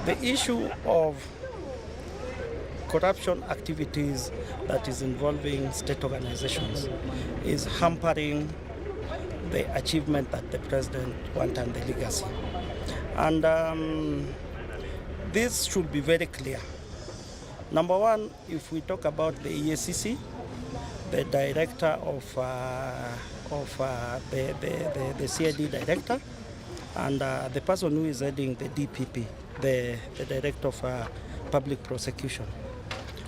The issue of corruption activities that is involving state organizations is hampering the achievement that the president wants and the legacy. And this should be very clear. Number one, if we talk about the EACC, the director of the CID director, and the person who is heading the DPP, the director of public prosecution.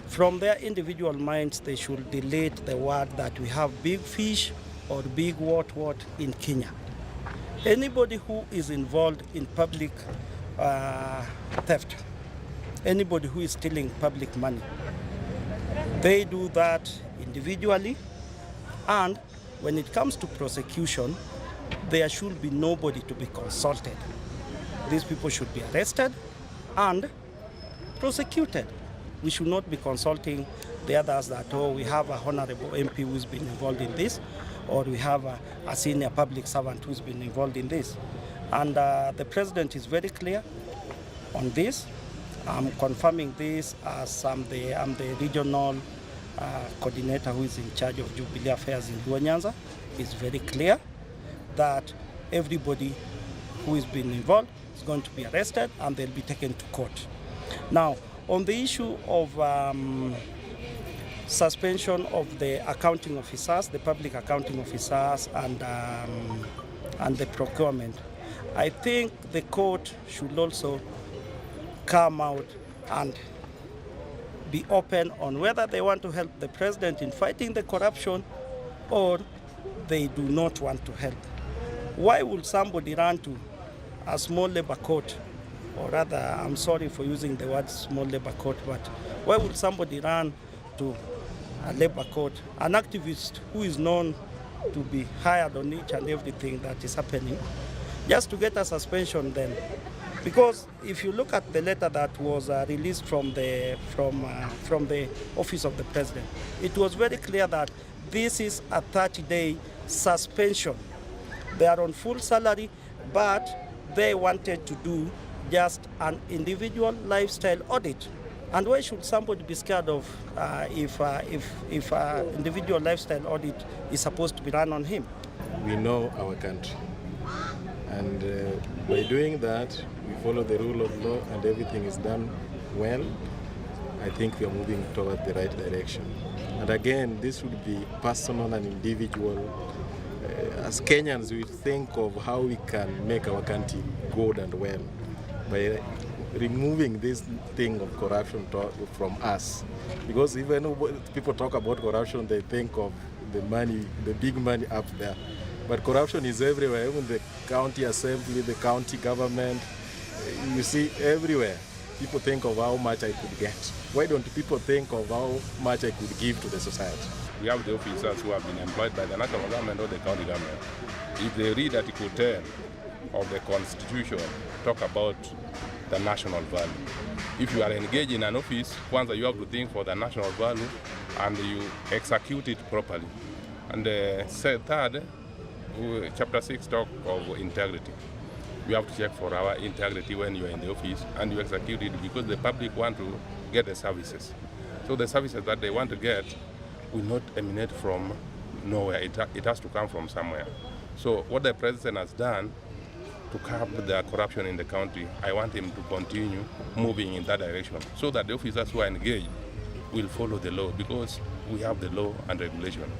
From their individual minds, they should delete the word that we have big fish or big what in Kenya. Anybody who is involved in public theft, anybody who is stealing public money, they do that individually, and when it comes to prosecution, there should be nobody to be consulted. These people should be arrested and prosecuted. We should not be consulting the others that, oh, we have a honorable MP who's been involved in this, or we have a senior public servant who's been involved in this. And the president is very clear on this. I'm confirming this as I'm the regional coordinator who is in charge of Jubilee Affairs in Luo Nyanza. It's very clear that everybody who has been involved is going to be arrested and they'll be taken to court. Now, on the issue of suspension of the accounting officers, the public accounting officers, and the procurement, I think the court should also come out and be open on whether they want to help the president in fighting the corruption or they do not want to help. Why would somebody run to a small labor court, or rather, I'm sorry for using the word small labor court, but why would somebody run to a labor court, an activist who is known to be hired on each and everything that is happening, just to get a suspension then? Because if you look at the letter that was released from the office of the president, it was very clear that this is a 30-day suspension. They are on full salary, but they wanted to do just an individual lifestyle audit. And why should somebody be scared of if individual lifestyle audit is supposed to be run on him? We know our country, and by doing that, we follow the rule of law and everything is done well. I think we are moving toward the right direction. And again, this would be personal and individual. As Kenyans, we think of how we can make our country good and well by removing this thing of corruption from us. Because even when people talk about corruption, they think of the money, the big money up there. But corruption is everywhere, even the county assembly, the county government. You see everywhere. People think of how much I could get. Why don't people think of how much I could give to the society? We have the officers who have been employed by the national government or the county government. If they read Article 10 of the Constitution, talk about the national value. If you are engaged in an office, once you have to think for the national value and you execute it properly. And third, Chapter 6 talk of integrity. You have to check for our integrity when you are in the office and you execute it because the public want to get the services. So the services that they want to get will not emanate from nowhere. It has to come from somewhere. So what the president has done to curb the corruption in the country, I want him to continue moving in that direction so that the officers who are engaged will follow the law because we have the law and regulation.